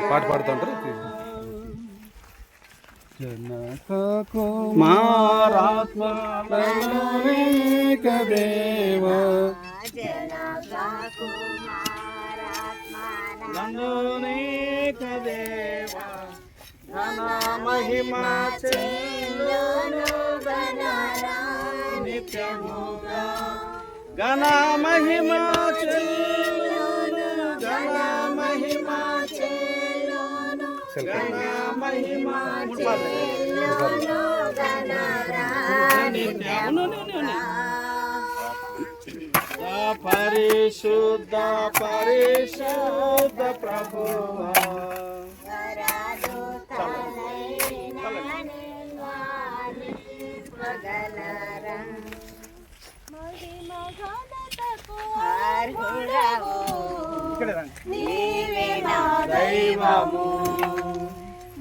పాట పాడుతుంటారు. జనక కుమారాత్మక దేవ నందునేక దేవ ఘన మహిమా చెల్లును నిత్యముగా ఘన మహిమా చెల్లును ఘన మహిమా చెల్లును ఘన మహిమా చెల్లును పరిశుద్ధ పరిశుద్ధ ప్రభువా దైవము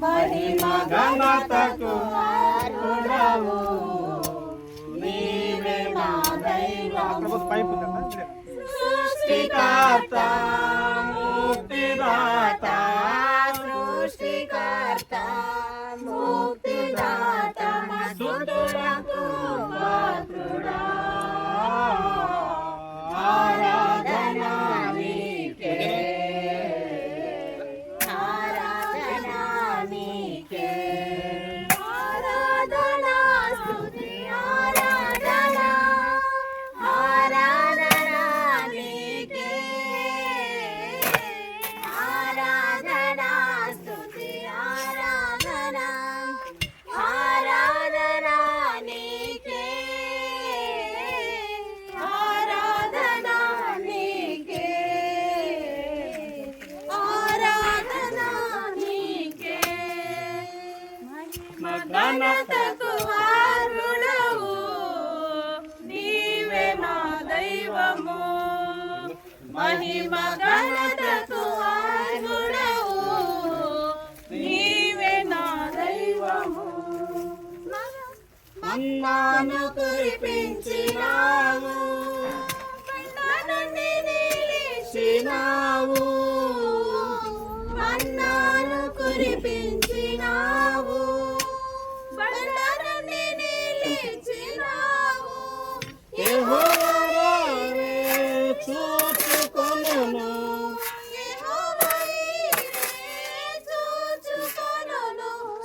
మహిమ ఘనతకు అర్హుడవు నీవే మా దైవము సృష్టికర్త ముక్తిదాత సృష్టికర్త ముక్తిదాత స్తుతులకు పాత్రుడా ఆరాధన నీకే ఆరాధన నీకే ఆరాధన స్తుతి ఆరాధన ఆరాధన నీకే ఆరాధన స్తుతి ఆరాధన ఆరాధన నీకే ఆరాధన నీకే ఆరాధన నీకే ఘనతకు అర్హుడవు నీవే మా దైవము మహిమ ఘనతకు అర్హుడవు నీవే నా దైవము మన్నాను కురిపించినావు మన్నాను నిలిచినావు మన్నాను కురిపించినావు బండను నిలిచినావు యెహోవావే చూచుకొనును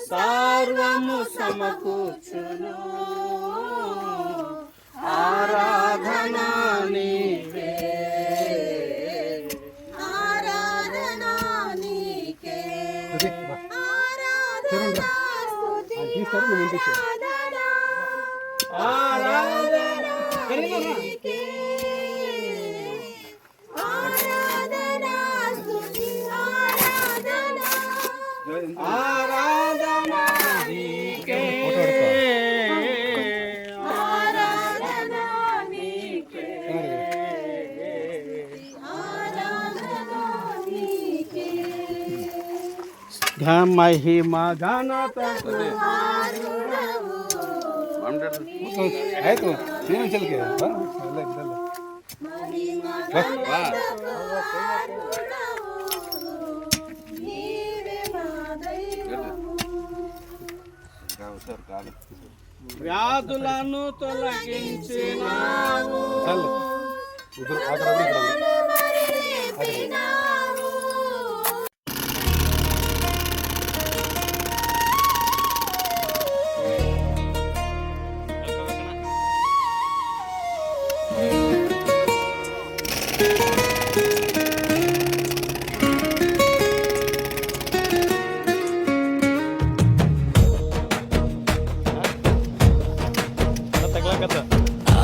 సర్వము సమకూర్చును ఆరాధన నీవే ఆరాధన నీకే ఆరాధన స్తుతి ఆరాధన నీకే ఆరాధన స్తుతి ఆరాధన ఆరాధన నీకే ఆరాధన నీకే ఆరాధన నీకే మహిమ ఘనత है तो नहीं चल के వ్యాధులను తొలగించినావు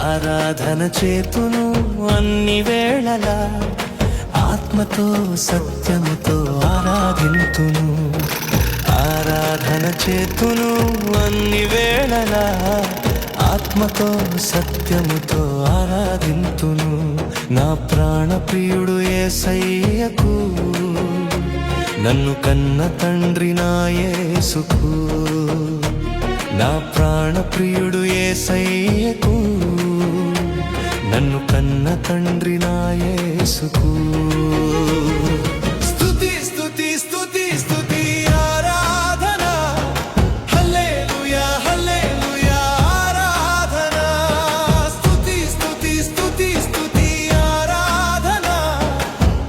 ఆరాధన చేతును అన్ని వేళలా ఆత్మతో సత్యముతో ఆరాధింతును ఆరాధన చేతును అన్ని వేళలా ఆత్మతో సత్యముతో ఆరాధింతును నా ప్రాణ ప్రియుడు యేసయ్యకు నన్ను కన్న తండ్రి నా యేసుకు, నా ప్రాణ ప్రియుడు యేసయ్యకు, నన్ను కన్న తండ్రి నా యేసుకు. స్తుతి స్తుతి స్తుతి స్తుతి ఆరాధన, హల్లెలూయా హల్లెలూయా ఆరాధన. స్తుతి స్తుతి స్తుతి స్తుతి ఆరాధన,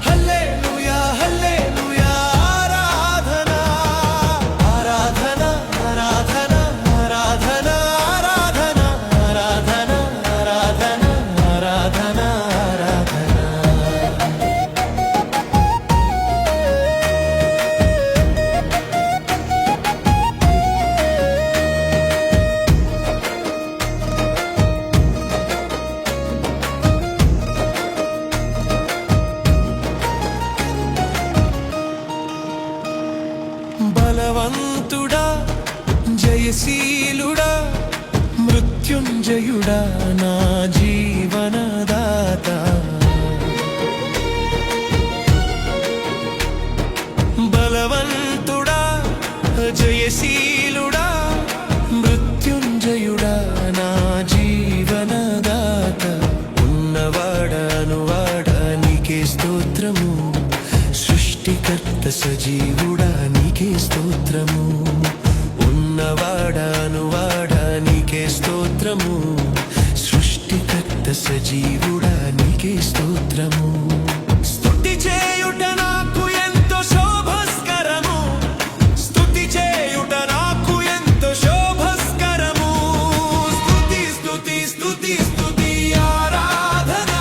హల్లెలూయా హల్లెలూయా ఆరాధన. ఆరాధన ఆరాధన ఆరాధన ఆరాధన ఆరాధన ఆరాధన ఆరాధన ఆరాధన. బలవంతుడా జయశీలుడా మృత్యుంజయుడా నా జీవనదాత, బలవంతుడా జయశీలుడా మృత్యుంజయుడా నా జీవనదాత. ఉన్నవాడనువాడా నీకే స్తోత్రము, సృష్టికర్త సజీవుడా నీకే స్తోత్రము. ఉన్నవాడనువాడా నీకే స్తోత్రము, సృష్టికర్త సజీవుడా నీకే స్తోత్రము. స్తుతి చేయుట నాకు ఎంతో శోభస్కరము, స్తుతి చేయుట నాకు ఎంతో శోభస్కరము. స్తుతి స్తుతి స్తుతి స్తుతి ఆరాధన,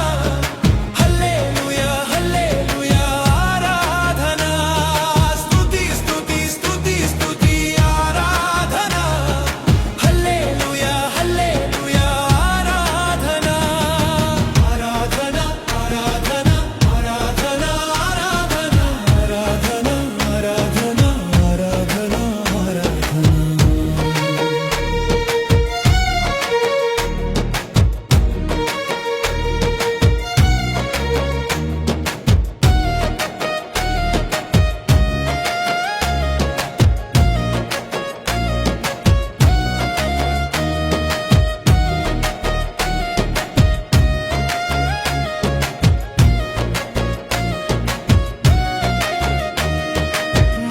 హల్లెలూయా హల్లెలూయా ఆరాధన. స్తుతి స్తుతి స్తుతి స్తుతి ఆరాధన, హల్లెలూయా హల్లెలూయా ఆరాధన. ఆరాధన ఆరాధన ఆరాధన ఆరాధన ఆరాధన ఆరాధన ఆరాధన ఆరాధన.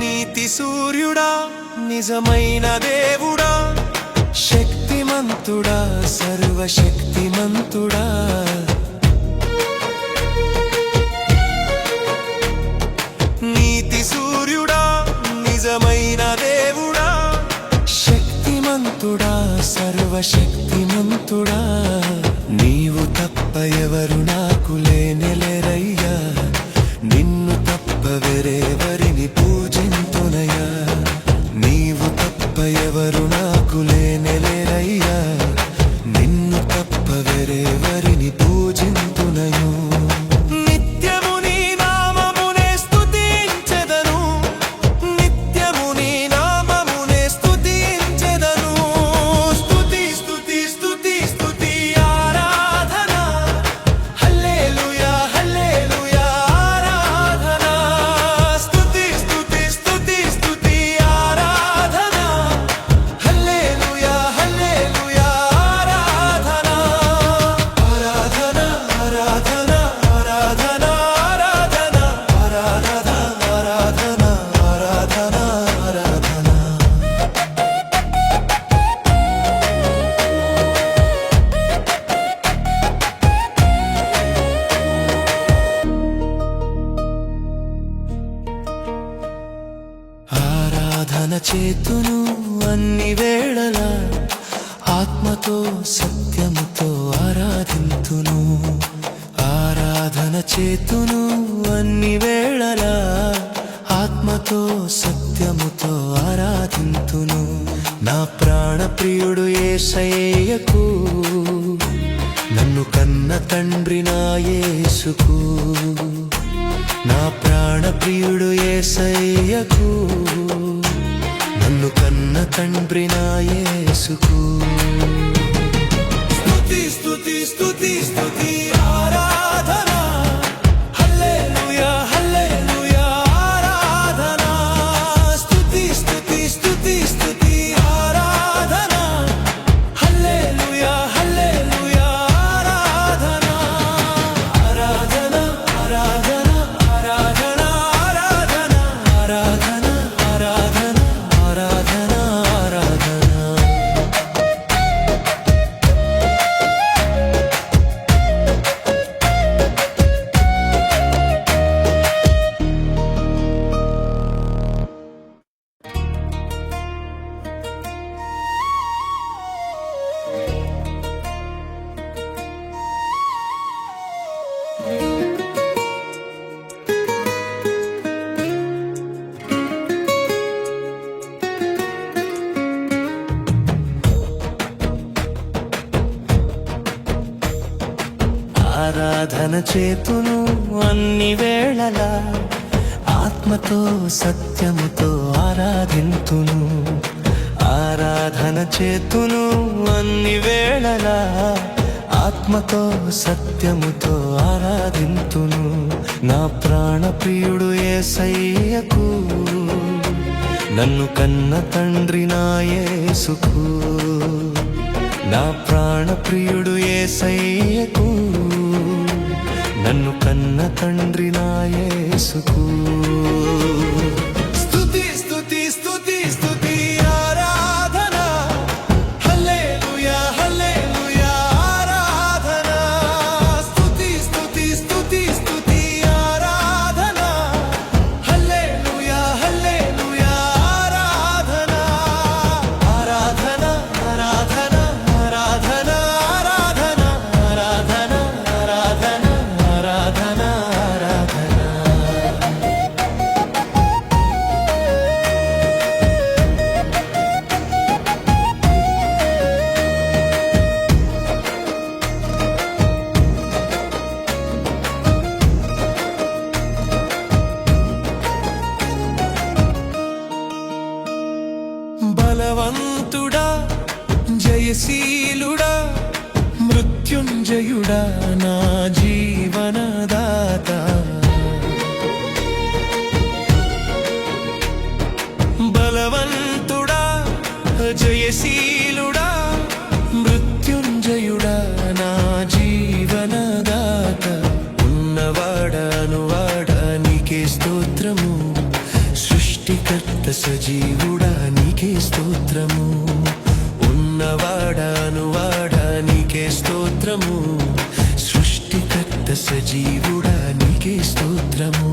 నీతి సూర్యుడా నిజమైన దేవుడా, శక్తిమంతుడా సర్వశక్తిమంతుడా, నీతి సూర్యుడా నిజమైన దేవుడా, శక్తిమంతుడా సర్వశక్తిమంతుడా. నీవు తప్ప ఎవరు నాకు లేనెలేరయ్యా, నిన్ను తప్ప వేరెవరిని పూజింతునయ్యా. నీవు తప్ప ఎవరు నాకు లేనెలేరయ్యా, నిన్ను తప్ప వేరెవరిని పూజింతునయు. నిత్యము నీ నామమునే స్తుతించెదను, నిత్యము నీ నామమునే స్తుతించెదను. స్తుతి స్తుతి స్తుతి స్తుతి ఆరాధన, హల్లెలూయా హల్లెలూయా ఆరాధన. స్తుతి స్తుతి స్తుతి స్తుతి ఆరాధన, హల్లెలూయా హల్లెలూయా ఆరాధన. ఆరాధన ఆరాధన ఆరాధన ఆరాధన ఆరాధన ఆరాధన ఆరాధన. ఆరాధన చేతును అన్ని వేళలా, ఆత్మతో సత్యముతో ఆరాధింతును. ఆరాధన చేతును అన్ని వేళలా, ఆత్మతో సత్యముతో ఆరాధింతును. నా ప్రాణ ప్రియుడు యేసయ్యకు, నన్ను కన్న తండ్రి నా యేసుకు, నా ప్రాణ ప్రియుడు యేసయ్యకు, నన్ను కన్న తండ్రి నా యేసుకు. స్తుతి స్తుతి స్తుతి స్తుతి ఆరాధన, హల్లెలూయా హల్లెలూయా ఆరాధన. ఆరాధన చేతును అన్ని వేళలా ఆత్మతో సత్యముతో ఆరాధింతును ఆరాధన చేతును అన్ని వేళలా ఆత్మతో సత్యముతో ఆరాధింతును నా ప్రాణ ప్రియుడు యేసయ్యకు నన్ను కన్న తండ్రి నా యేసుకు నా ప్రాణ ప్రియుడు యేసయ్యకు నన్ను కన్న తండ్రి నా యేసుకు స్తుతి స్తుతి స్తుతి స్తుతి ఆరాధన హల్లెలూయా హల్లెలూయా ఆరాధన స్తుతి స్తుతి స్తుతి స్తుతి ఆరాధన హల్లెలూయా హల్లెలూయా ఆరాధన ఆరాధన ఆరాధన ఆరాధన ఆరాధన ఆరాధన ఆరాధన ఆరాధన ఆరాధన బలవంతుడా జయశీలుడా మృత్యుంజయుడా నా జీవనదాత బలవంతుడా జయశీలుడా మృత్యుంజయుడా నా జీవనదాత ఉన్నవాడానువాడా నీకే స్తోత్రము సృష్టికర్త సజీవుడా నీకే స్తోత్రము ఉన్నవాడానువాడా నీకే స్తోత్రము సృష్టికర్త సజీవుడా నీకే స్తోత్రము